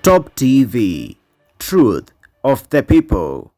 Top TV, Truth of the People.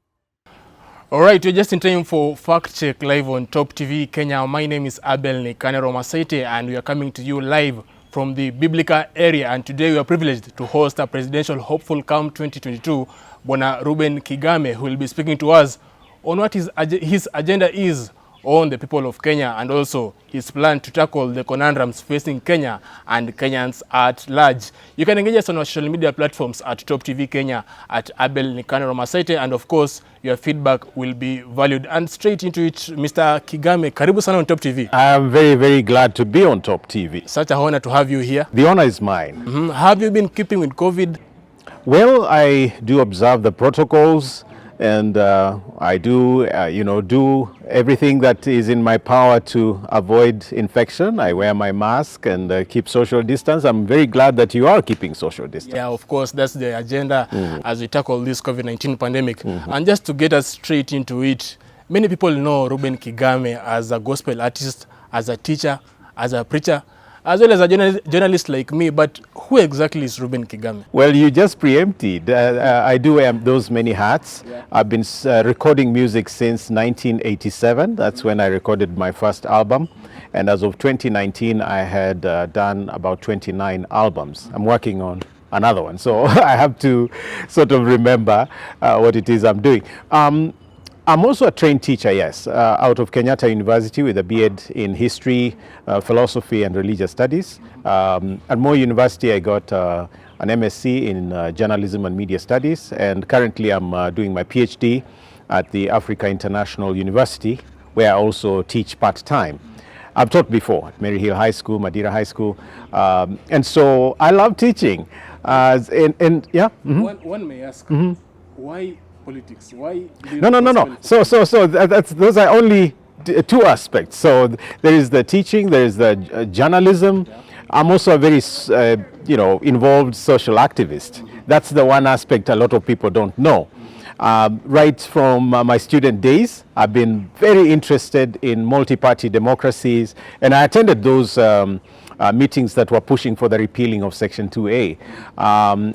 All right, we're just in time for Fact Check live on Top TV Kenya. My name is Abel Nikanero Masaite and we are coming to you live from the Biblical area. And today we are privileged to host a presidential hopeful come 2022, Bwana Reuben Kigame, who will be speaking to us on what his agenda is on the people of Kenya and also his plan to tackle the conundrums facing Kenya and Kenyans at large. You can engage us on our social media platforms at Top TV Kenya, at Abel Nikanero Masaite, and of course, your feedback will be valued. And straight into it, Mr. Kigame, karibu sana on Top TV. I am very, very glad to be on Top TV. Such a honor to have you here. The honor is mine. Have you been keeping with COVID? Well, I do observe the protocols, and I do, do everything that is in my power to avoid infection. I wear my mask and keep social distance. I'm very glad that you are keeping social distance. Yeah, of course, that's the agenda as we tackle this COVID-19 pandemic. And just to get us straight into it, many people know Reuben Kigame as a gospel artist, as a teacher, as a preacher, as well as a journalist like me. But who exactly is Reuben Kigame? Well, you just preempted. I do wear those many hats. Yeah. I've been recording music since 1987. That's when I recorded my first album. And as of 2019, I had done about 29 albums. I'm working on another one. So I have to sort of remember what it is I'm doing. I'm also a trained teacher, yes, out of Kenyatta University with a B.Ed in history, philosophy and religious studies. At Moi University, I got an MSc in journalism and media studies, and currently I'm doing my PhD at the Africa International University, where I also teach part-time. I've taught before at Mary Hill High School, Madeira High School, and so I love teaching. One may ask, why politics? Why? No. So those are only two aspects. So there is the teaching, there is the journalism. Yeah. I'm also a very, involved social activist. That's the one aspect a lot of people don't know. Right from my student days, I've been very interested in multi-party democracies, and I attended those meetings that were pushing for the repealing of Section 2A,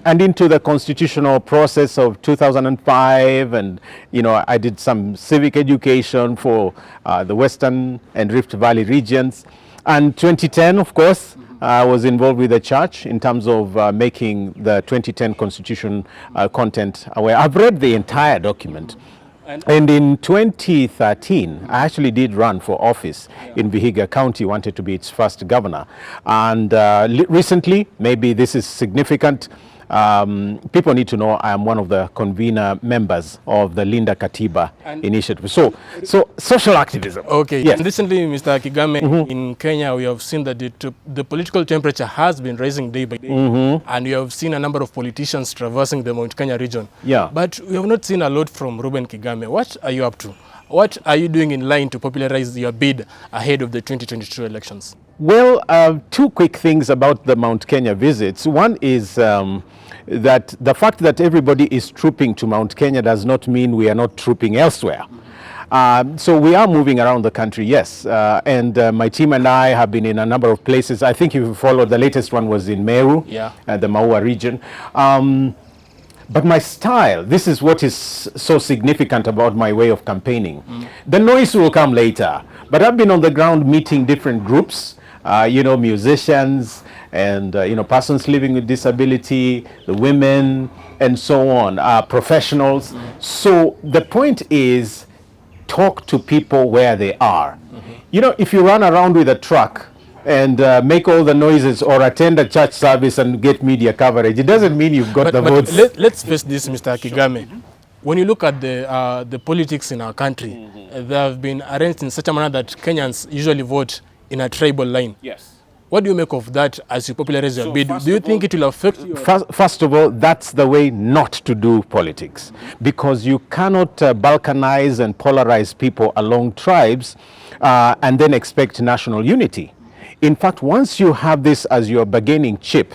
and into the constitutional process of 2005, and I did some civic education for the Western and Rift Valley regions, and 2010, of course, I was involved with the church in terms of making the 2010 Constitution content aware. I've read the entire document. And in 2013, I actually did run for office in Vihiga County, wanted to be its first governor. And recently, maybe this is significant, people need to know I am one of the convener members of the Linda Katiba initiative. So social activism. Okay. Yes. Recently, Mr. Kigame, in Kenya, we have seen that the political temperature has been rising day by day. And we have seen a number of politicians traversing the Mount Kenya region. Yeah. But we have not seen a lot from Reuben Kigame. What are you up to? What are you doing in line to popularize your bid ahead of the 2022 elections? Well, two quick things about the Mount Kenya visits. One is that the fact that everybody is trooping to Mount Kenya does not mean we are not trooping elsewhere. So we are moving around the country, yes. And my team and I have been in a number of places. I think if you followed, the latest one was in Meru, the Maua region. But my style, this is what is so significant about my way of campaigning. The noise will come later, but I've been on the ground meeting different groups, musicians and, persons living with disability, the women, and so on, professionals. So the point is, talk to people where they are. If you run around with a truck and make all the noises or attend a church service and get media coverage, it doesn't mean you've got the votes. Let's face this, Mr. Kigame. When you look at the politics in our country, they have been arranged in such a manner that Kenyans usually vote in a tribal line. Yes. What do you make of that as you popularize your bid? Do you think it will affect you? First of all, that's the way not to do politics, because you cannot balkanize and polarize people along tribes and then expect national unity. In fact, once you have this as your bargaining chip,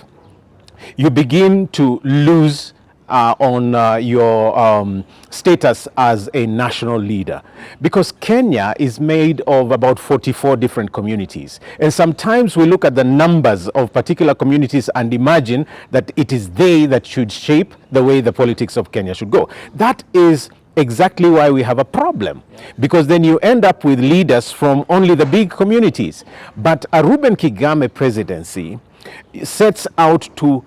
you begin to lose on your status as a national leader, because Kenya is made of about 44 different communities, and sometimes we look at the numbers of particular communities and imagine that it is they that should shape the way the politics of Kenya should go. That is exactly why we have a problem, because then you end up with leaders from only the big communities. But a Reuben Kigame presidency sets out to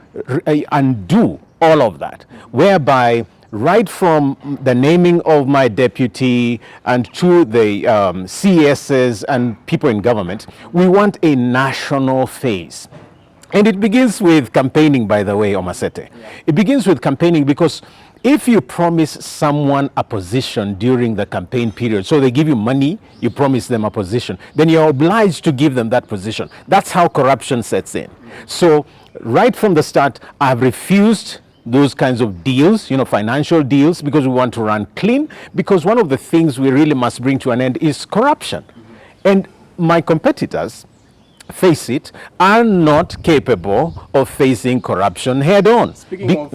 undo all of that, whereby right from the naming of my deputy and to the CSs and people in government, we want a national face. And it begins with campaigning, by the way, Omasete. It begins with campaigning, because if you promise someone a position during the campaign period, so they give you money, you promise them a position, then you're obliged to give them that position. That's how corruption sets in. So right from the start, I've refused those kinds of deals, financial deals, because we want to run clean, because one of the things we really must bring to an end is corruption. And my competitors, face it, are not capable of facing corruption head on. Speaking of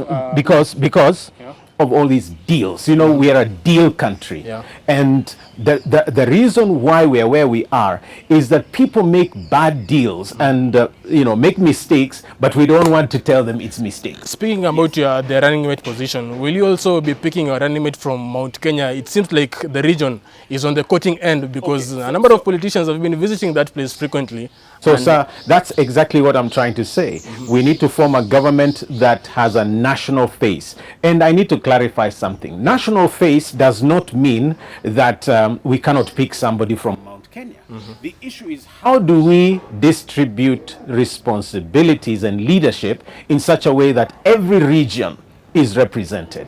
because of all these deals. We are a deal country. Yeah. And the reason why we are where we are is that people make bad deals and make mistakes, but we don't want to tell them it's mistakes. Speaking about the running mate position, will you also be picking a running mate from Mount Kenya? It seems like the region is on the cutting end, because a number of politicians have been visiting that place frequently. So, sir, that's exactly what I'm trying to say. We need to form a government that has a national face. And I need to clarify something. National face does not mean that we cannot pick somebody from Mount Kenya. The issue is, how do we distribute responsibilities and leadership in such a way that every region is represented?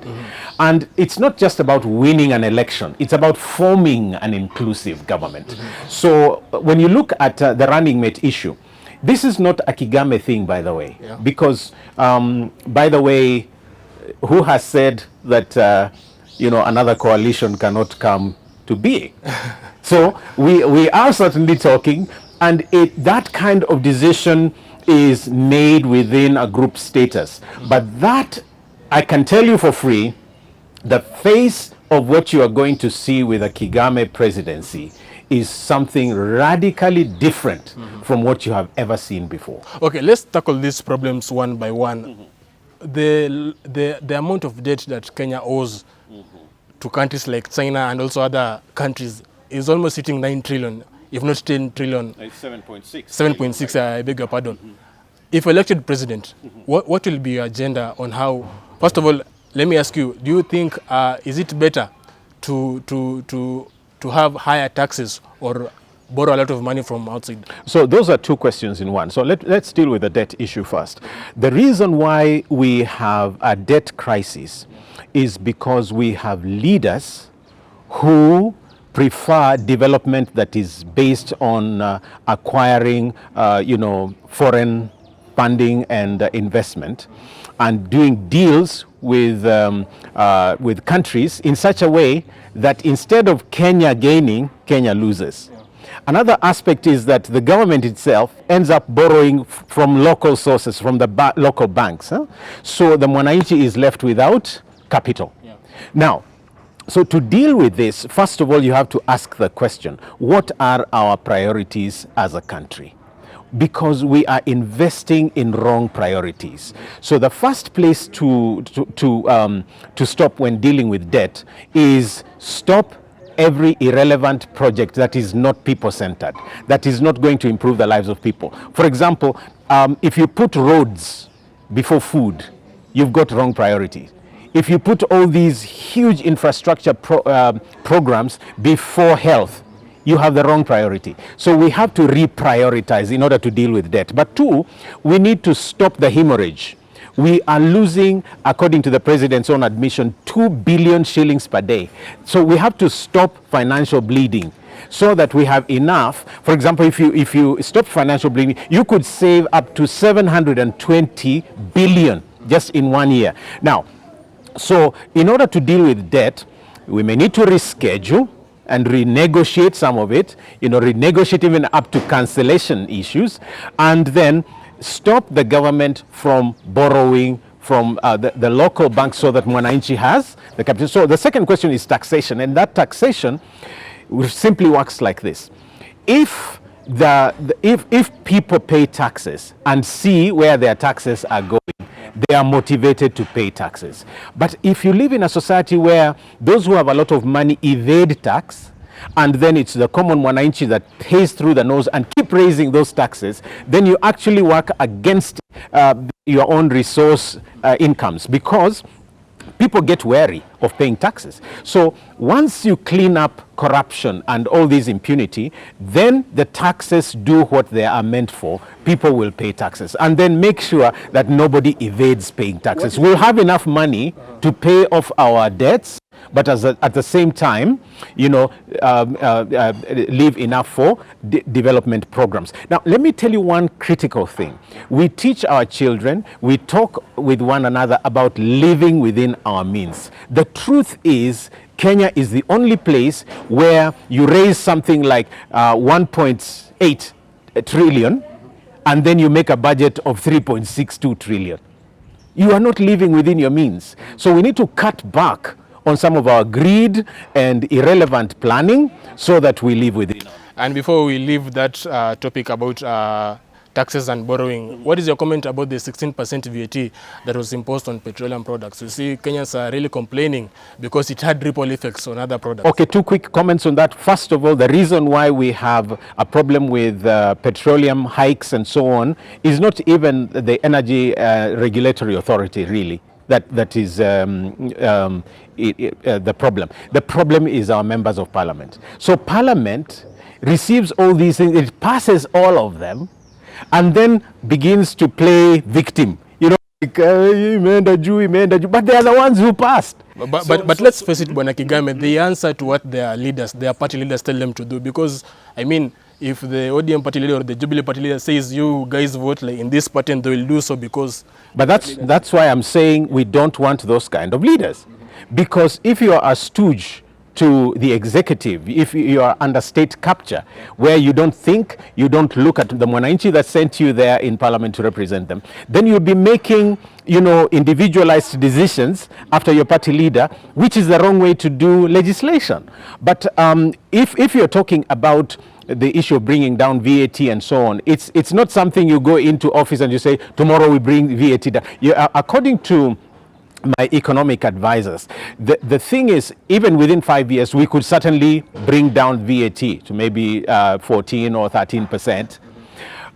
And it's not just about winning an election, it's about forming an inclusive government. So when you look at the running mate issue, this is not a Kigame thing, by the way, because by the way, who has said that another coalition cannot come to be? So we are certainly talking, and that kind of decision is made within a group status. But that, I can tell you for free, the face of what you are going to see with a Kigame presidency is something radically different from what you have ever seen before. Okay, let's tackle these problems one by one. The amount of debt that Kenya owes to countries like China and also other countries is almost hitting 9 trillion, if not 10 trillion. It's 7.6. 7.6, I beg your pardon. If elected president, what will be your agenda on how, first of all, let me ask you, do you think, is it better to have higher taxes or borrow a lot of money from outside? So those are two questions in one. So let's deal with the debt issue first. The reason why we have a debt crisis is because we have leaders who prefer development that is based on acquiring, foreign funding and investment, and doing deals with countries in such a way that instead of Kenya gaining, Kenya loses. Another aspect is that the government itself ends up borrowing from local sources, from the local banks. So the Mwananchi is left without capital. Now, so to deal with this, first of all, you have to ask the question, what are our priorities as a country? Because we are investing in wrong priorities. So the first place to stop when dealing with debt is stop every irrelevant project that is not people-centered, that is not going to improve the lives of people. For example, if you put roads before food, you've got wrong priorities. If you put all these huge infrastructure programs before health, you have the wrong priority. So we have to reprioritize in order to deal with debt. But two, we need to stop the hemorrhage. We are losing, according to the president's own admission, 2 billion shillings per day. So we have to stop financial bleeding so that we have enough. For example, if you stop financial bleeding, you could save up to 720 billion just in 1 year. Now, so in order to deal with debt, we may need to reschedule and renegotiate some of it, renegotiate even up to cancellation issues, and then stop the government from borrowing from the local bank so that Mwananchi has the capital. So the second question is taxation, and that taxation simply works like this. If if people pay taxes and see where their taxes are going, they are motivated to pay taxes. But if you live in a society where those who have a lot of money evade tax, and then it's the common Mwananchi that pays through the nose and keep raising those taxes, then you actually work against your own resource incomes, because people get wary of paying taxes. So once you clean up corruption and all this impunity, then the taxes do what they are meant for. People will pay taxes, and then make sure that nobody evades paying taxes. We'll have enough money to pay off our debts, but at the same time, you know, leave enough for development programs. Now, let me tell you one critical thing. We teach our children, we talk with one another about living within our means. The truth is, Kenya is the only place where you raise something like 1.8 trillion, and then you make a budget of 3.62 trillion. You are not living within your means. So we need to cut back on some of our greed and irrelevant planning so that we live within. And before we leave that topic about taxes and borrowing, what is your comment about the 16% VAT that was imposed on petroleum products? You see, Kenyans are really complaining because it had ripple effects on other products. Okay, two quick comments on that. First of all, the reason why we have a problem with petroleum hikes and so on is not even the Energy Regulatory Authority, really. That is the problem. The problem is our members of parliament. So parliament receives all these things, it passes all of them, and then begins to play victim. You know, like, but they are the ones who passed. But let's face it, Bwana Kigame, the answer to what their leaders, their party leaders tell them to do, because, I mean, if the ODM party leader or the Jubilee party leader says you guys vote like in this party, and they will do so because... But that's why I'm saying we don't want those kind of leaders. Because if you are a stooge to the executive, if you are under state capture, where you don't think, you don't look at the Mwananchi that sent you there in parliament to represent them, then you'll be making, you know, individualized decisions after your party leader, which is the wrong way to do legislation. But if you're talking about the issue of bringing down VAT and so on, it's not something you go into office and you say, tomorrow we bring VAT down. According to my economic advisors, the thing is, even within 5 years, we could certainly bring down VAT to maybe 14 or 13%.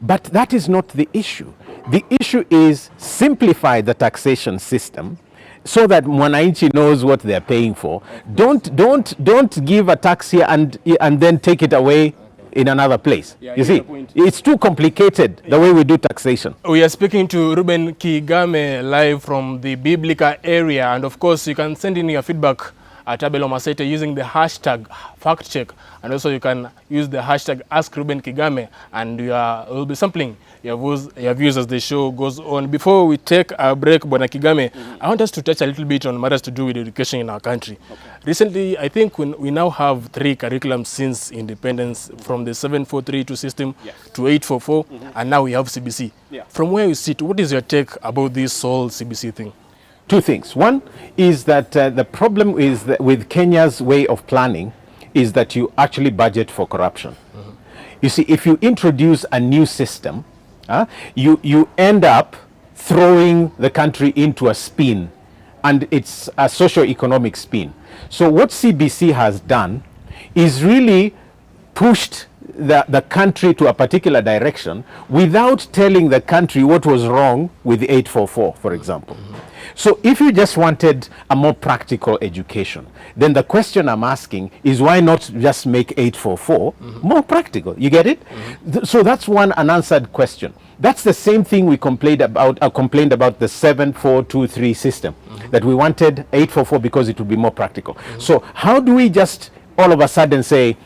But that is not the issue. The issue is simplify the taxation system so that Mwananchi knows what they're paying for. Don't give a tax here and then take it away in another place. You see, it's too complicated the way we do taxation. We are speaking to Reuben Kigame live from the Biblical area, and of course you can send in your feedback at Abel Omasete using the hashtag FactCheck, and also you can use the hashtag Ask Reuben Kigame, and we'll be sampling your views as the show goes on. Before we take a break, Bwana Kigame, I want us to touch a little bit on matters to do with education in our country. Okay. Recently, I think we now have 3 curriculums since independence, from the 7-4-3-2 system to 8-4-4, and now we have CBC. Yeah. From where you sit, what is your take about this whole CBC thing? 2 things. One is that the problem is that with Kenya's way of planning is that you actually budget for corruption. You see, if you introduce a new system, you end up throwing the country into a spin, and it's a socio-economic spin. So what CBC has done is really pushed the country to a particular direction without telling the country what was wrong with the 844, for example. So if you just wanted a more practical education, then the question I'm asking is, why not just make 844 more practical? You get it? So that's one unanswered question. That's the same thing we complained about the 7-4-2-3 system, that we wanted 844 because it would be more practical. So how do we just all of a sudden say,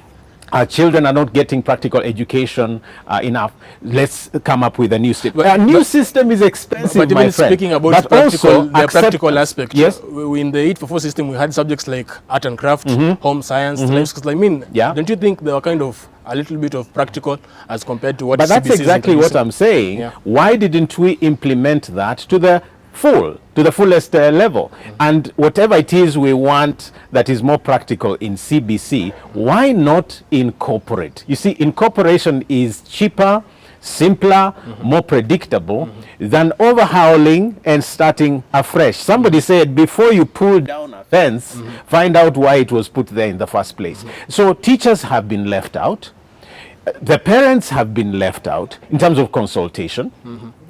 our children are not getting practical education enough, let's come up with a new system. A new system is expensive, but my even friend. speaking about but practical, the practical aspect, yes? In the 844 system, we had subjects like art and craft, home science, life skills. I mean, don't you think they were kind of a little bit of practical as compared to what But that's CBC exactly what I'm saying. Why didn't we implement that to the full to the fullest level. And whatever it is we want that is more practical in CBC, why not incorporate? You see, incorporation is cheaper, simpler, more predictable than overhauling and starting afresh. Somebody said, before you pull down a fence, find out why it was put there in the first place. So teachers have been left out. The parents have been left out in terms of consultation.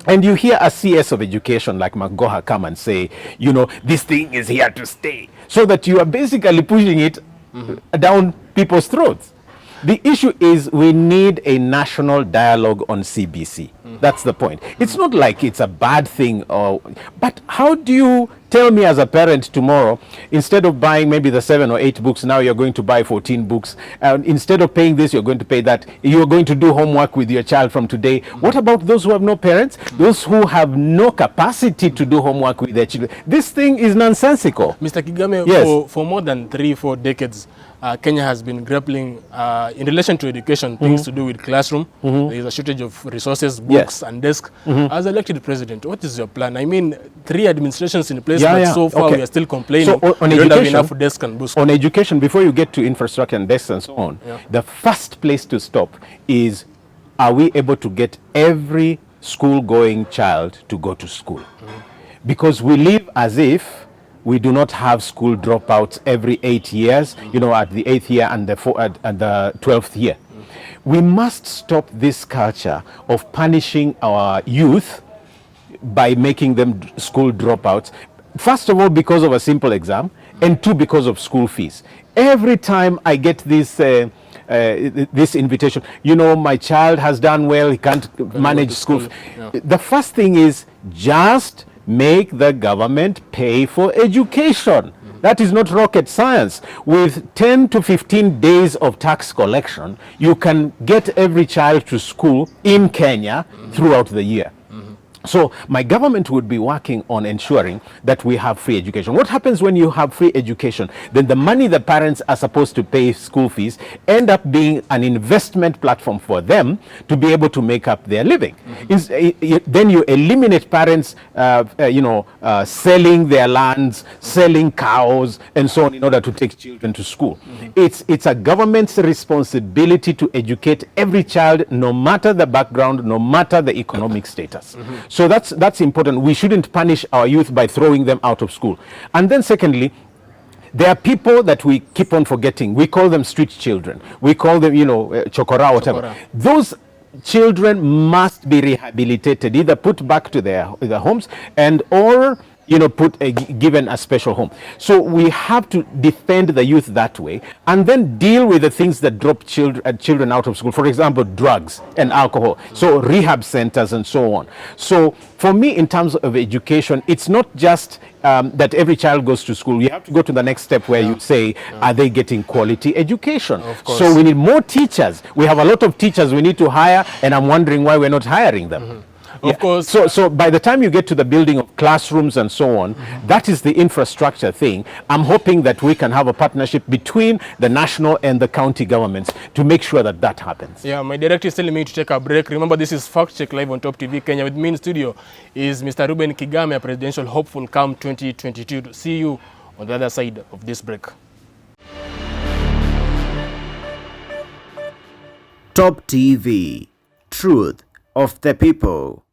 And you hear a CS of education like Magoha come and say, you know, this thing is here to stay. So that you are basically pushing it down people's throats. The issue is we need a national dialogue on CBC. That's the point. It's not like it's a bad thing, but how do you tell me as a parent tomorrow, instead of buying maybe the 7 or 8 books, now you're going to buy 14 books. Instead of paying this, you're going to pay that. You're going to do homework with your child from today. What about those who have no parents? Those who have no capacity to do homework with their children? This thing is nonsensical. Mr. Kigame, Yes. for more than 3-4 decades, Kenya has been grappling in relation to education, things to do with classroom. There is a shortage of resources, books, and desks. As elected president, what is your plan? I mean, 3 administrations in place, but so far we are still complaining. So on we don't have education, enough desks and books. on education, before you get to infrastructure and desks and so on, the first place to stop is, are we able to get every school-going child to go to school? Because we live as if we do not have school dropouts every 8 years, you know, at the 8th year and the 12th year. We must stop this culture of punishing our youth by making them school dropouts. First of all, because of a simple exam, and 2, because of school fees. Every time I get this this invitation, you know, my child has done well, he can't manage school. The first thing is just make the government pay for education. That is not rocket science. With 10 to 15 days of tax collection, you can get every child to school in Kenya throughout the year. So my government would be working on ensuring that we have free education. What happens when you have free education? Then the money the parents are supposed to pay school fees end up being an investment platform for them to be able to make up their living. Then you eliminate parents, selling their lands, selling cows, and so on in order to take children to school. It's a government's responsibility to educate every child, no matter the background, no matter the economic status. So that's important. We shouldn't punish our youth by throwing them out of school. And then secondly, there are people that we keep on forgetting. We call them street children. We call them, chokora, whatever. Chokora. Those children must be rehabilitated, either put back to their homes or given a special home. So we have to defend the youth that way, and then deal with the things that drop children out of school. For example, drugs and alcohol. So rehab centers and so on. So for me, in terms of education, it's not just that every child goes to school. You have to go to the next step where you say, are they getting quality education? Of course. So we need more teachers. We have a lot of teachers we need to hire, and I'm wondering why we're not hiring them. Of course. So by the time you get to the building of classrooms and so on, that is the infrastructure thing. I'm hoping that we can have a partnership between the national and the county governments to make sure that that happens. Yeah, my director is telling me to take a break. Remember, this is Fact Check live on Top TV Kenya. With me in studio is Mr. Reuben Kigame, a presidential hopeful come 2022. See you on the other side of this break. Top TV, truth of the people.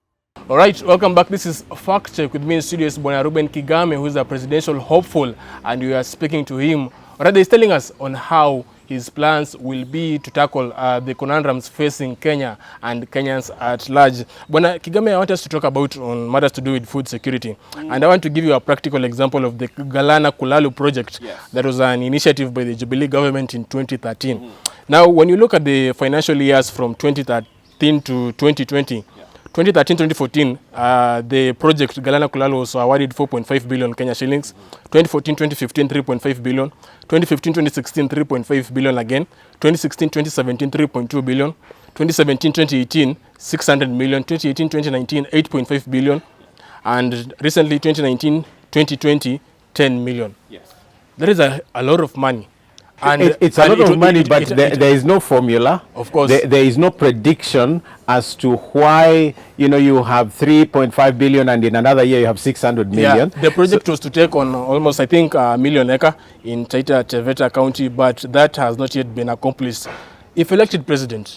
All right, welcome back. This is Fact Check. With me in studio is Reuben Kigame, who is a presidential hopeful, and we are speaking to him. Already, he's telling us on how his plans will be to tackle the conundrums facing Kenya and Kenyans at large. Bwana Kigame, I want us to talk about on matters to do with food security. And I want to give you a practical example of the Galana Kulalu project. That was an initiative by the Jubilee government in 2013. Now, when you look at the financial years from 2013 to 2020, 2013-2014, the project Galana Kulalu was awarded 4.5 billion Kenya shillings. 2014-2015, 3.5 billion. 2015-2016, 3.5 billion again. 2016-2017, 3.2 billion. 2017-2018, 600 million. 2018-2019, 8.5 billion. And recently, 2019-2020, 10 million. Yes. That is a lot of money. And it's a and lot of money, but there is no formula. Of course. There is no prediction as to why, you have 3.5 billion and in another year you have 600 million. Yeah, the project was to take on almost, I think, a million acre in Taita Taveta County, but that has not yet been accomplished. If elected president,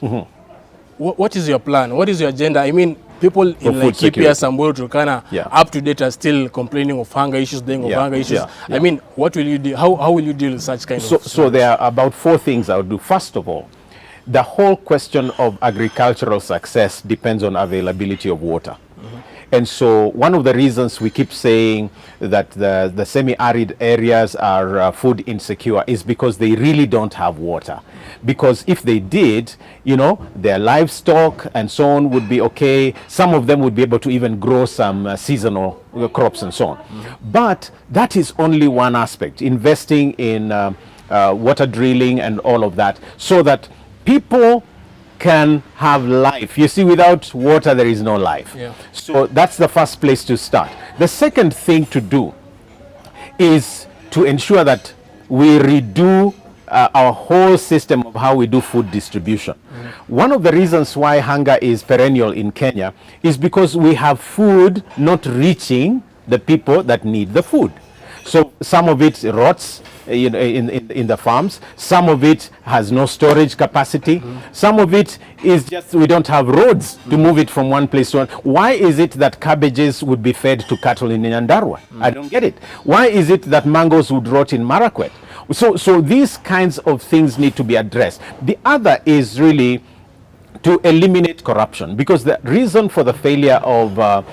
what is your plan? What is your agenda? I mean, people in Laikipia, Samburu, Turkana, up to date are still complaining of hunger issues, hunger issues. I mean, what will you do? How will you deal with such kind of... So there are about 4 things I would do. First of all, the whole question of agricultural success depends on availability of water. And so one of the reasons we keep saying that the semi-arid areas are food insecure is because they really don't have water. Because if they did, their livestock and so on would be okay. Some of them would be able to even grow some seasonal crops and so on. But that is only one aspect, investing in water drilling and all of that, so that people can have life. You see, without water there is no life. So that's the first place to start. The second thing to do is to ensure that we redo our whole system of how we do food distribution. One of the reasons why hunger is perennial in Kenya is because we have food not reaching the people that need the food. So some of it rots in the farms. Some of it has no storage capacity. Some of it is just we don't have roads to move it from one place to another. Why is it that cabbages would be fed to cattle in Nyandarua? I don't get it. Why is it that mangoes would rot in Marakwet? So these kinds of things need to be addressed. The other is really to eliminate corruption, because the reason for the failure of the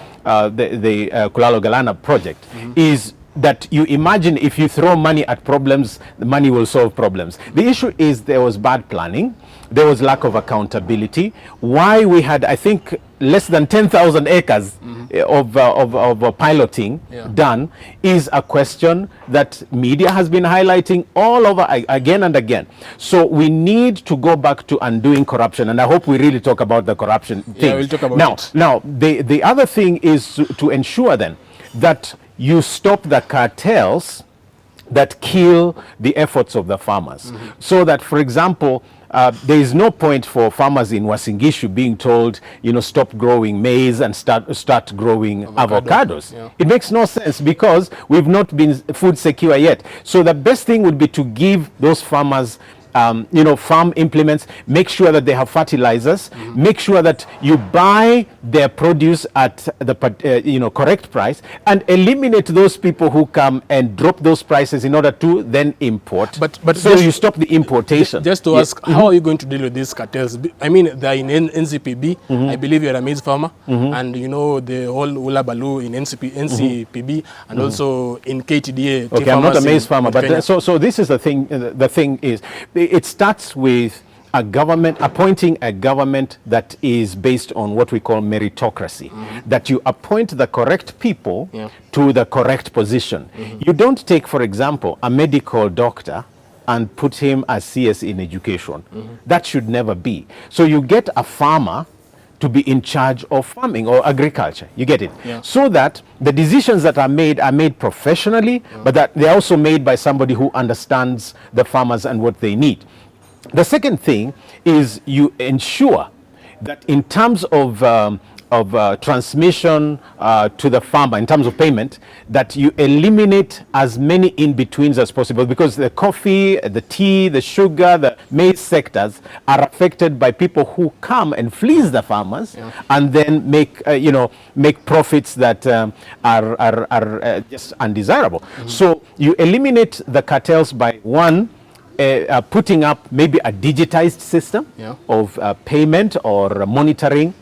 Kulalo Galana project is that you imagine if you throw money at problems, the money will solve problems. The issue is there was bad planning, there was lack of accountability. Why we had, I think, less than 10,000 acres of piloting done is a question that media has been highlighting all over again and again. So we need to go back to undoing corruption, and I hope we really talk about the corruption thing. We'll talk about it. Now, the other thing is to ensure then that you stop the cartels that kill the efforts of the farmers. So that, for example, there is no point for farmers in Wasingishu being told, stop growing maize and start growing avocados. It makes no sense because we've not been food secure yet. So the best thing would be to give those farmers farm implements, make sure that they have fertilizers, make sure that you buy their produce at the correct price, and eliminate those people who come and drop those prices in order to then import. But so you stop the importation. Just to ask, how are you going to deal with these cartels? I mean, they're in NCPB. I believe you're a maize farmer, and the whole Ulabalu in NCPB, and also in KTDA. Okay, I'm not a maize farmer, but so this is the thing. The thing is, it starts with a government, appointing a government that is based on what we call meritocracy, that you appoint the correct people to the correct position. You don't take, for example, a medical doctor and put him as CS in education. That should never be. So you get a farmer to be in charge of farming or agriculture. You get it? So that the decisions that are made professionally, but that they're also made by somebody who understands the farmers and what they need. The second thing is you ensure that in terms of transmission to the farmer, in terms of payment, that you eliminate as many in-betweens as possible, because the coffee, the tea, the sugar, the maize sectors are affected by people who come and fleece the farmers and then make profits that are just undesirable. So you eliminate the cartels by putting up maybe a digitized system of payment or monitoring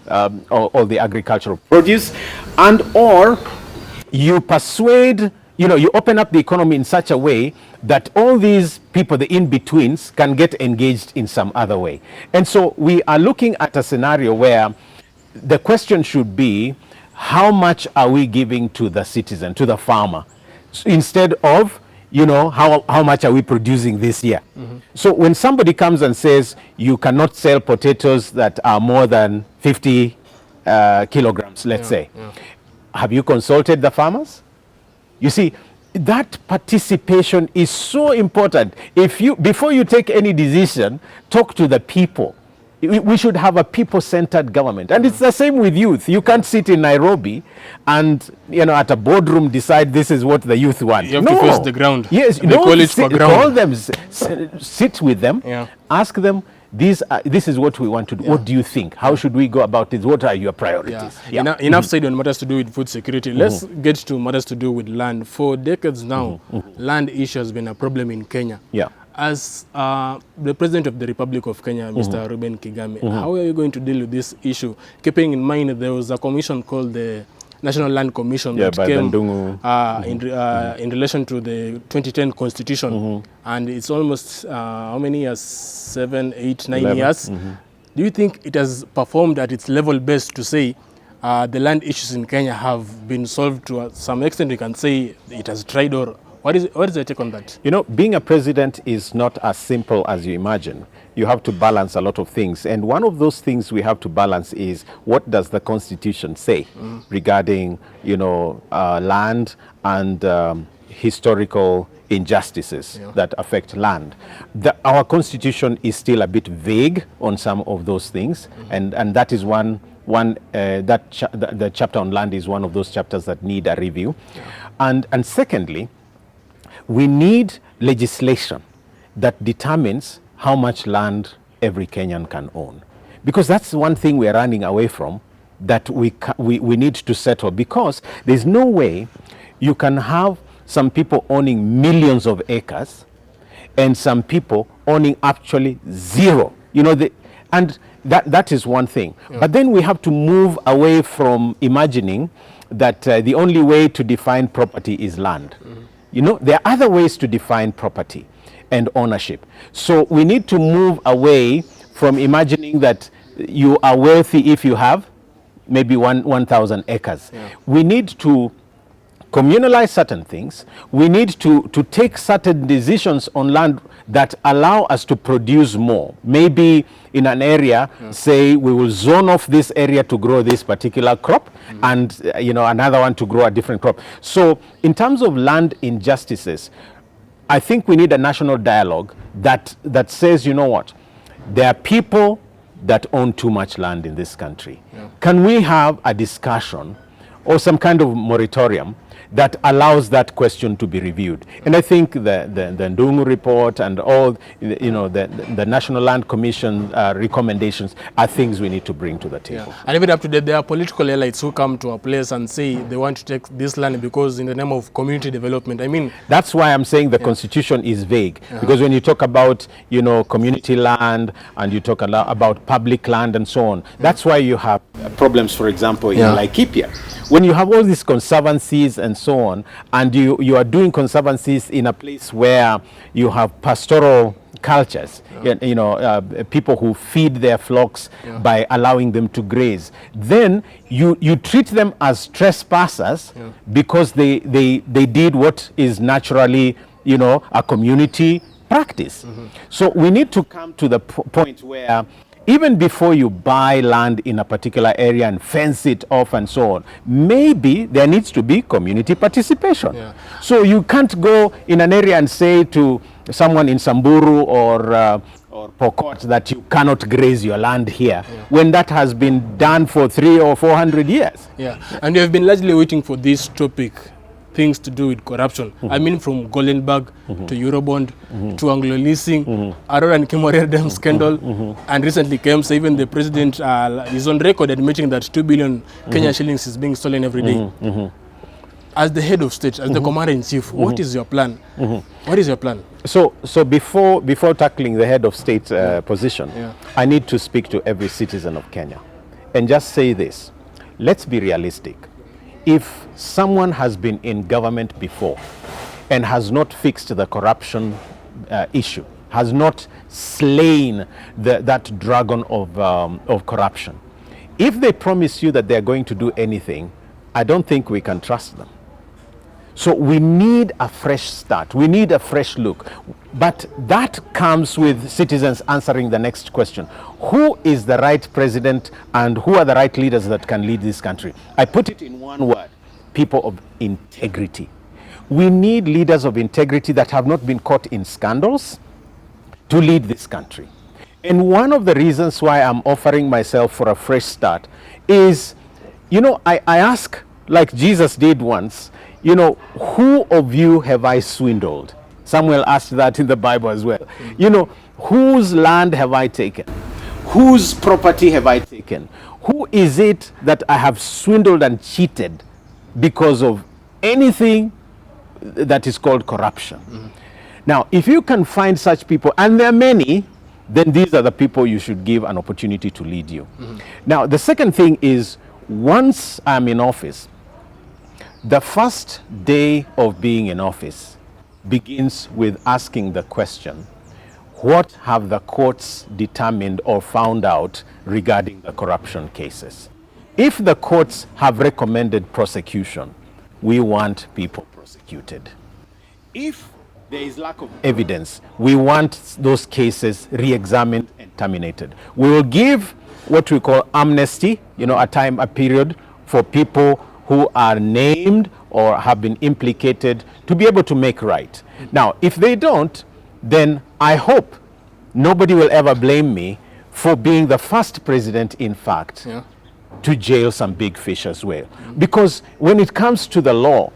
all the agricultural produce, and or you persuade, you open up the economy in such a way that all these people, the in-betweens, can get engaged in some other way. And so we are looking at a scenario where the question should be, how much are we giving to the citizen, to the farmer, instead of how much are we producing this year? So when somebody comes and says you cannot sell potatoes that are more than 50 kilograms, let's say, have you consulted the farmers? You see, that participation is so important. If you, before you take any decision, talk to the people. We should have a people-centered government, and it's the same with youth. You can't sit in Nairobi and, at a boardroom decide this is what the youth want. You have to face the ground. Yes, they call it for ground. Call them, sit with them, ask them. This is what we want to do. What do you think? How should we go about it? What are your priorities? Enough said on matters to do with food security. Let's get to matters to do with land. For decades now, land issue has been a problem in Kenya. As the President of the Republic of Kenya, Mr. Reuben Kigame, how are you going to deal with this issue? Keeping in mind there was a commission called the National Land Commission that came in relation to the 2010 Constitution, and it's almost how many years? 7, 8, 9 11. Years. Do you think it has performed at its level best to say the land issues in Kenya have been solved to some extent? You can say it has tried, or what is your take on that? Being a president is not as simple as you imagine. You have to balance a lot of things. And one of those things we have to balance is, what does the Constitution say regarding, land and historical injustices that affect land. Our Constitution is still a bit vague on some of those things. And that is the chapter on land is one of those chapters that need a review. And secondly, we need legislation that determines how much land every Kenyan can own. Because that's one thing we're running away from, that we need to settle. Because there's no way you can have some people owning millions of acres and some people owning actually zero. And that is one thing. But then we have to move away from imagining that the only way to define property is land. There are other ways to define property and ownership. So we need to move away from imagining that you are wealthy if you have maybe 1,000 acres. We need to communalize certain things. We need to take certain decisions on land that allow us to produce more. Maybe in an area, say we will zone off this area to grow this particular crop, and another one to grow a different crop. So in terms of land injustices, I think we need a national dialogue that says, there are people that own too much land in this country. Can we have a discussion or some kind of moratorium that allows that question to be reviewed? And I think the Ndungu report and all, the National Land Commission recommendations are things we need to bring to the table. And even up to date, there are political elites who come to a place and say they want to take this land because in the name of community development. I mean, that's why I'm saying the Constitution is vague. Because when you talk about, community land and you talk a lot about public land and so on, that's why you have problems, for example, in Laikipia. When you have all these conservancies and so on, and you are doing conservancies in a place where you have pastoral cultures, people who feed their flocks by allowing them to graze, then you treat them as trespassers because they did what is naturally, a community practice. So we need to come to the point where even before you buy land in a particular area and fence it off and so on, maybe there needs to be community participation. So you can't go in an area and say to someone in Samburu or Pokot that you cannot graze your land here when that has been done for 300 or 400 years. And you have been largely waiting for this topic, things to do with corruption. I mean, from Goldenberg to Eurobond to Anglo leasing, Aurora and Kimore Dam scandal, and recently Kemsa, even the president is on record admitting that 2 billion Kenya shillings is being stolen every day. As the head of state, as the commander-in-chief, what is your plan? What is your plan? So before tackling the head of state position, I need to speak to every citizen of Kenya and just say this. Let's be realistic. If someone has been in government before and has not fixed the corruption issue, has not slain that dragon of corruption, if they promise you that they're going to do anything, I don't think we can trust them. So we need a fresh start. We need a fresh look. But that comes with citizens answering the next question. Who is the right president and who are the right leaders that can lead this country? I put it in one word: people of integrity. We need leaders of integrity that have not been caught in scandals to lead this country. And one of the reasons why I'm offering myself for a fresh start is, I ask, like Jesus did once, who of you have I swindled? Samuel asked that in the Bible as well. Whose land have I taken? Whose property have I taken? Who is it that I have swindled and cheated because of anything that is called corruption? Now, if you can find such people, and there are many, then these are the people you should give an opportunity to lead you. Now, the second thing is, once I'm in office, the first day of being in office begins with asking the question, what have the courts determined or found out regarding the corruption cases? If the courts have recommended prosecution, we want people prosecuted. If there is lack of evidence, we want those cases re-examined and terminated. We will give what we call amnesty, a period for people who are named or have been implicated to be able to make right. Now, if they don't, then I hope nobody will ever blame me for being the first president, in fact, to jail some big fish as well. Because when it comes to the law,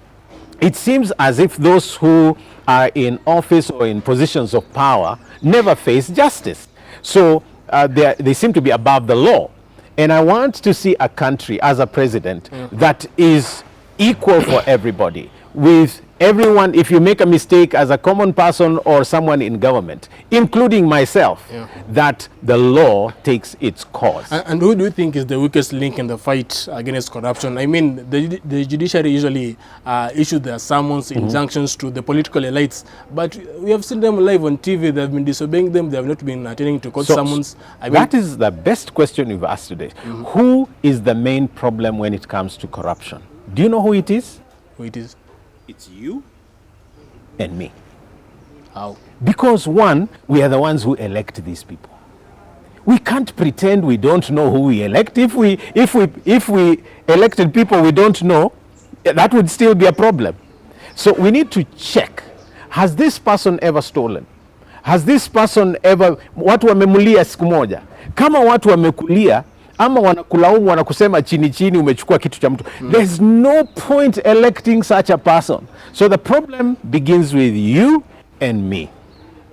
it seems as if those who are in office or in positions of power never face justice. So they seem to be above the law. And I want to see a country as a president that is equal for everybody, with everyone. If you make a mistake as a common person or someone in government, including myself, that the law takes its course. And who do you think is the weakest link in the fight against corruption? I mean, the judiciary usually issue their summons, injunctions to the political elites, but we have seen them live on TV. They have been disobeying them. They have not been attending to court summons. That is the best question you've asked today. Who is the main problem when it comes to corruption? Do you know who it is? Who it is? It's you and me. How? Because one, we are the ones who elect these people. We can't pretend we don't know who we elect. If we elected people we don't know, that would still be a problem. So we need to check. Has this person ever stolen? Has this person ever, watu wamemulia siku moja? Kama watu wamekulia, ama wanakulaumu, wanakusema chini chini umechukua kitu cha mtu. There's no point electing such a person. So the problem begins with you and me.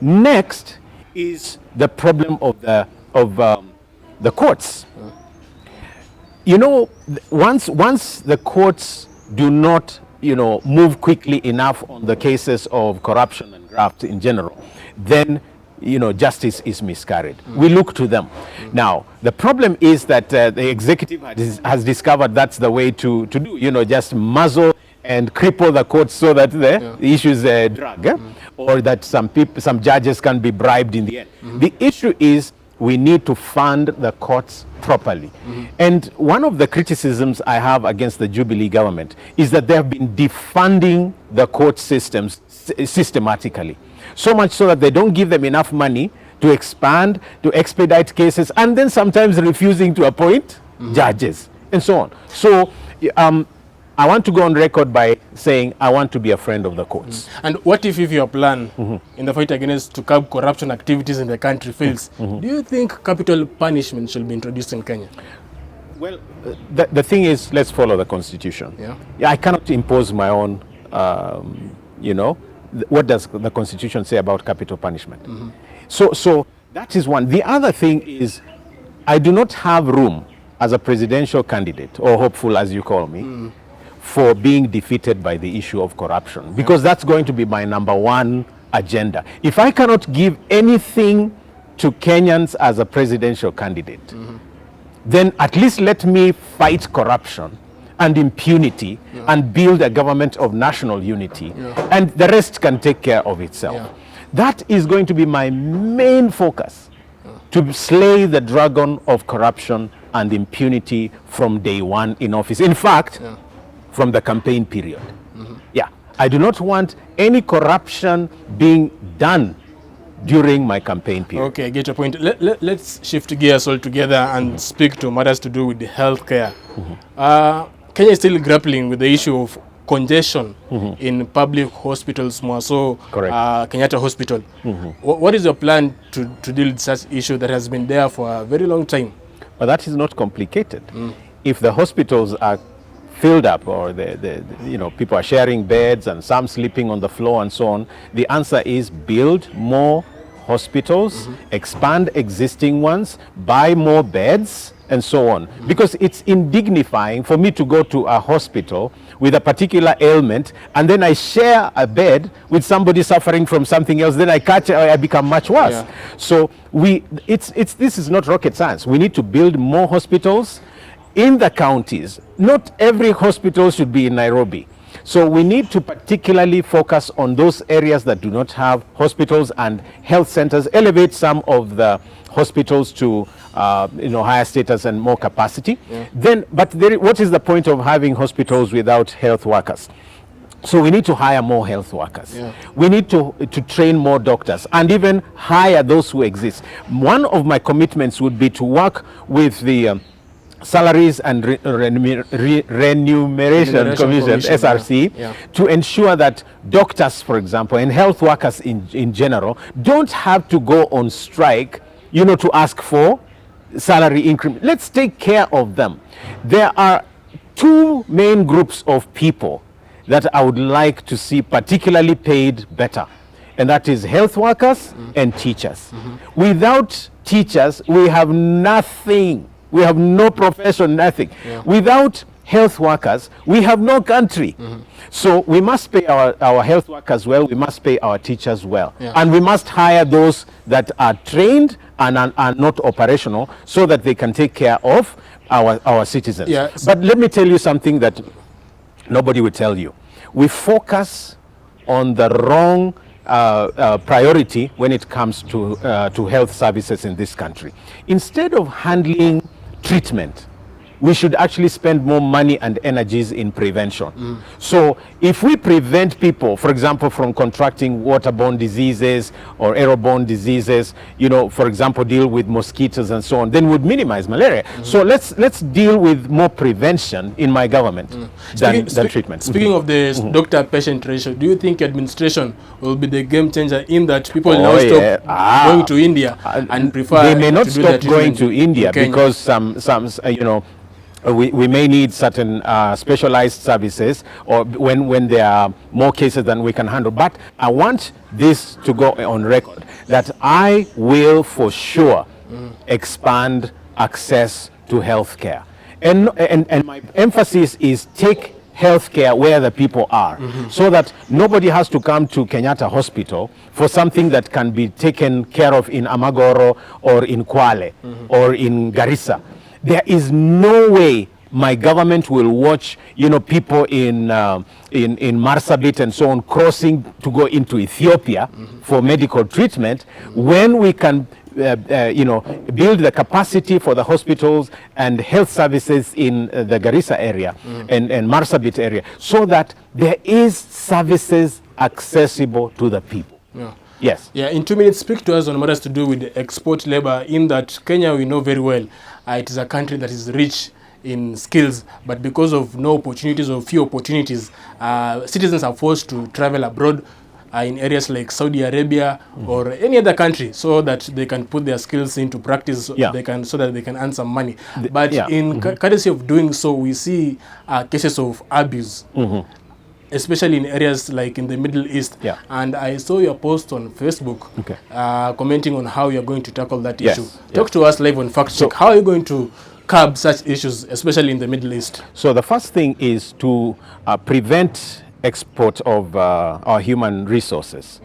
Next is the problem of the courts. Once the courts do not, move quickly enough on the cases of corruption and graft in general, then justice is miscarried. We look to them. Now, the problem is that the executive has discovered that's the way to do, just muzzle and cripple the courts so that the issue is drug, or that some judges can be bribed in the end. The issue is we need to fund the courts properly. And one of the criticisms I have against the Jubilee government is that they have been defunding the court systems systematically. So much so that they don't give them enough money to expand, to expedite cases, and then sometimes refusing to appoint judges, and so on. So I want to go on record by saying I want to be a friend of the courts. And what if your plan in the fight against to curb corruption activities in the country fails? Do you think capital punishment should be introduced in Kenya? Well, the thing is, let's follow the constitution. I cannot impose my own, what does the constitution say about capital punishment? So that is one. The other thing is, I do not have room as a presidential candidate, or hopeful as you call me, for being defeated by the issue of corruption, because that's going to be my number one agenda. If I cannot give anything to Kenyans as a presidential candidate, then at least let me fight corruption and impunity and build a government of national unity, and the rest can take care of itself. That is going to be my main focus, to slay the dragon of corruption and impunity from day one in office. In fact, from the campaign period. I do not want any corruption being done during my campaign period. Okay, I get your point. Let's shift gears altogether and speak to matters to do with the healthcare. Kenya is still grappling with the issue of congestion in public hospitals more so Correct. Kenyatta Hospital. What is your plan to deal with such issue that has been there for a very long time? But that is not complicated. If the hospitals are filled up, or people are sharing beds and some sleeping on the floor and so on, the answer is build more hospitals, expand existing ones, buy more beds, and so on. Because it's indignifying for me to go to a hospital with a particular ailment and then I share a bed with somebody suffering from something else, then I become much worse. Yeah. So this is not rocket science. We need to build more hospitals in the counties. Not every hospital should be in Nairobi. So we need to particularly focus on those areas that do not have hospitals and health centers, elevate some of the hospitals to higher status and more capacity. Yeah. What is the point of having hospitals without health workers? So we need to hire more health workers. Yeah. We need to train more doctors and even hire those who exist. One of my commitments would be to work with the Salaries and Remuneration Commission, SRC, to ensure that doctors, for example, and health workers in general, don't have to go on strike, to ask for salary increment. Let's take care of them. There are two main groups of people that I would like to see particularly paid better, and that is health workers and teachers. Without teachers, we have nothing. We have no profession, nothing. Yeah. Without health workers, we have no country. So we must pay our health workers well, we must pay our teachers well. Yeah. And we must hire those that are trained and are not operational so that they can take care of our citizens. Yeah. But let me tell you something that nobody will tell you. We focus on the wrong priority when it comes to health services in this country. Instead of handling treatment, we should actually spend more money and energies in prevention. So if we prevent people, for example, from contracting waterborne diseases or airborne diseases, for example, deal with mosquitoes and so on, then we'd minimize malaria. So let's deal with more prevention in my government than treatment. Speaking of the doctor-patient ratio, do you think administration will be the game changer in that people now stop going to India and prefer they may not stop going to India because some we may need certain specialized services, or when there are more cases than we can handle. But I want this to go on record that I will for sure expand access to healthcare. And my emphasis is take healthcare where the people are, so that nobody has to come to Kenyatta Hospital for something that can be taken care of in Amagoro or in Kwale or in Garissa. There is no way my government will watch, people in Marsabit and so on crossing to go into Ethiopia for medical treatment when we can, build the capacity for the hospitals and health services in the Garissa area and Marsabit area, so that there is services accessible to the people. Yeah. Yes. Yeah, in 2 minutes, speak to us on matters to do with export labor, in that Kenya, we know very well, it is a country that is rich in skills, but because of no opportunities or few opportunities, citizens are forced to travel abroad in areas like Saudi Arabia or any other country, so that they can put their skills into practice, so that they can earn some money. But in courtesy of doing so, we see cases of abuse. Especially in areas like in the Middle East. And I saw your post on Facebook commenting on how you're going to tackle that issue. Talk to us live on Fact Check. How are you going to curb such issues, especially in the Middle East? So the first thing is to prevent export of our human resources.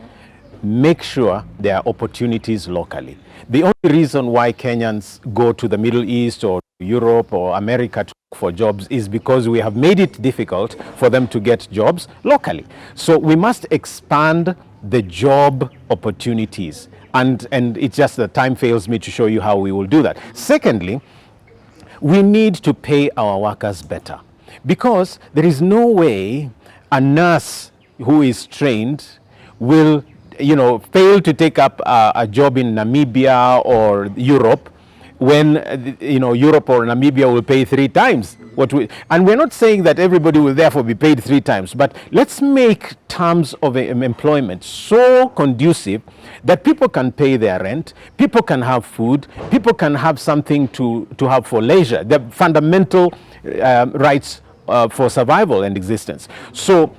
Make sure there are opportunities locally. The only reason why Kenyans go to the Middle East or Europe or America to look for jobs is because we have made it difficult for them to get jobs locally. So we must expand the job opportunities, and it's just that time fails me to show you how we will do that. Secondly, we need to pay our workers better, because there is no way a nurse who is trained will fail to take up a job in Namibia or Europe when Europe or Namibia will pay 3 times what we, and we're not saying that everybody will therefore be paid 3 times, but let's make terms of employment so conducive that people can pay their rent, people can have food, people can have something to have for leisure, the fundamental rights for survival and existence. So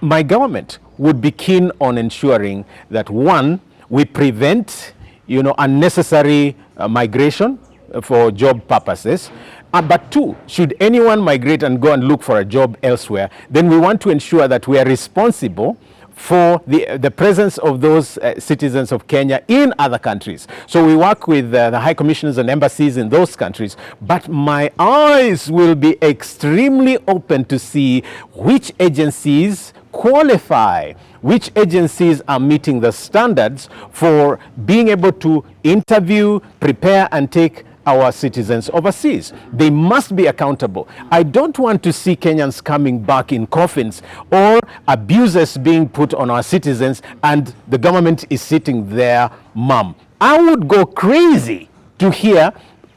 my government would be keen on ensuring that, one, we prevent unnecessary migration for job purposes. But 2, should anyone migrate and go and look for a job elsewhere, then we want to ensure that we are responsible for the presence of those citizens of Kenya in other countries. So we work with the high commissioners and embassies in those countries, but my eyes will be extremely open to see which agencies qualify, which agencies are meeting the standards for being able to interview, prepare, and take our citizens overseas. They must be accountable. I don't want to see Kenyans coming back in coffins or abuses being put on our citizens and the government is sitting there mum. I would go crazy to hear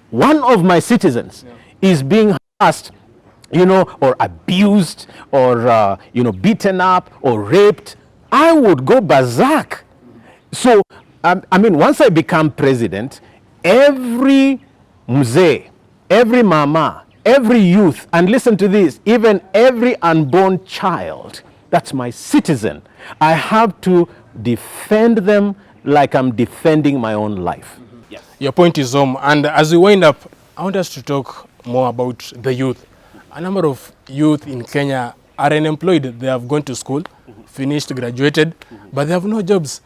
one of my citizens is being harassed, or abused, or beaten up or raped. I would go berserk. So once I become president, every mzee, every mama, every youth, and listen to this, even every unborn child, that's my citizen, I have to defend them like I'm defending my own life. Yes. Your point is and as we wind up, I want us to talk more about the youth. A number of youth in Kenya are unemployed. They have gone to school, finished, graduated, but they have no jobs.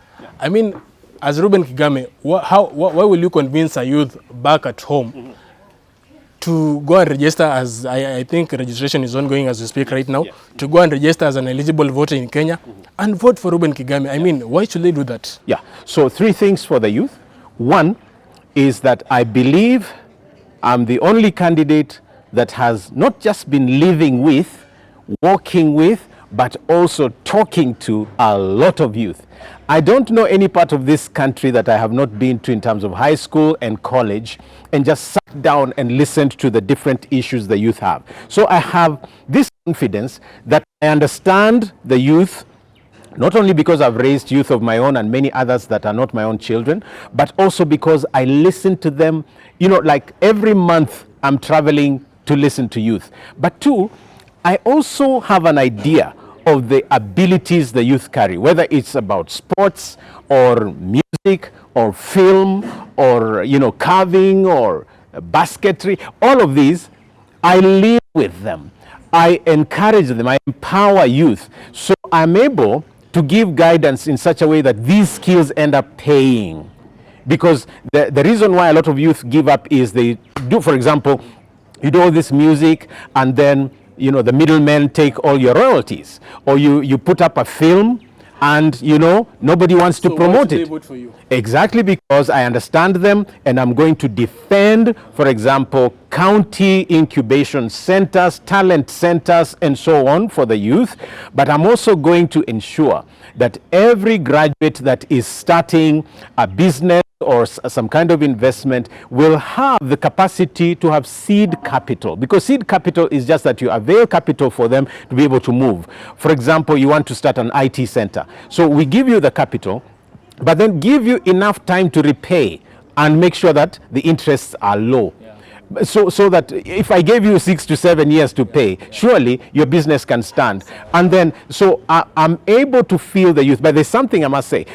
As Reuben Kigame, why will you convince a youth back at home to go and register as, I think registration is ongoing as we speak right now, to go and register as an eligible voter in Kenya and vote for Reuben Kigame? Why should they do that? Yeah, so 3 things for the youth. 1 is that I believe I'm the only candidate that has not just been living with, walking with, but also talking to a lot of youth. I don't know any part of this country that I have not been to in terms of high school and college and just sat down and listened to the different issues the youth have. So I have this confidence that I understand the youth, not only because I've raised youth of my own and many others that are not my own children, but also because I listen to them, like every month I'm traveling to listen to youth. But 2, I also have an idea of the abilities the youth carry, whether it's about sports or music or film or carving or basketry. All of these, I live with them. I encourage them. I empower youth. So I'm able to give guidance in such a way that these skills end up paying. Because the reason why a lot of youth give up is they do, for example, you do all this music and then the middlemen take all your royalties, or you put up a film and nobody wants to promote it. Vote for you? Exactly, because I understand them and I'm going to defend, for example, county incubation centers, talent centers, and so on for the youth. But I'm also going to ensure that every graduate that is starting a business or some kind of investment will have the capacity to have seed capital, because seed capital is just that you avail capital for them to be able to move. For example, you want to start an IT center. So we give you the capital, but then give you enough time to repay and make sure that the interests are low. So that if I gave you 6 to 7 years to pay, surely your business can stand. And then, so I'm able to feel the youth. But there's something I must say.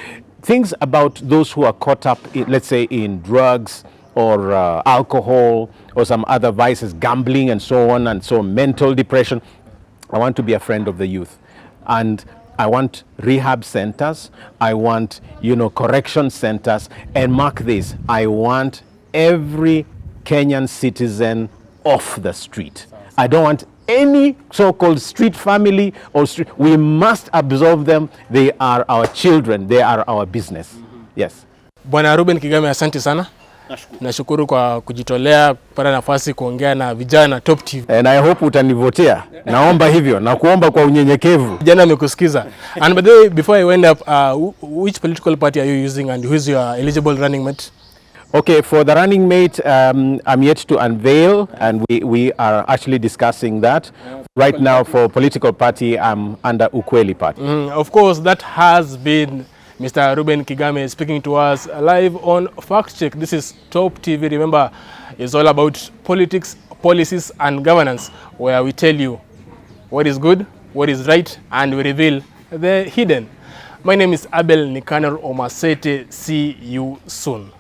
Things about those who are caught up, let's say, in drugs or alcohol or some other vices, gambling and so on, and so mental depression. I want to be a friend of the youth. And I want rehab centers. I want, correction centers. And mark this, I want every Kenyan citizen off the street. I don't want any so-called street family or street. We must absorb them. They are our children. They are our business. Yes. Bwana Reuben Kigame, asante sana. Nashukuru kwa kujitolea kupata nafasi kuongea na vijana Top TV. And I hope utanivotea. Naomba hivyo na kuomba kwa unyenyekevu. Vijana wamekusikiza. And by the way, before I went up, which political party are you using and who is your eligible running mate? Okay, for the running mate, I'm yet to unveil, and we are actually discussing that. Right now, for political party, I'm under Ukweli Party. Of course, that has been Mr. Reuben Kigame speaking to us live on Fact Check. This is Top TV. Remember, it's all about politics, policies, and governance, where we tell you what is good, what is right, and we reveal the hidden. My name is Abel Nikanor Omasete. See you soon.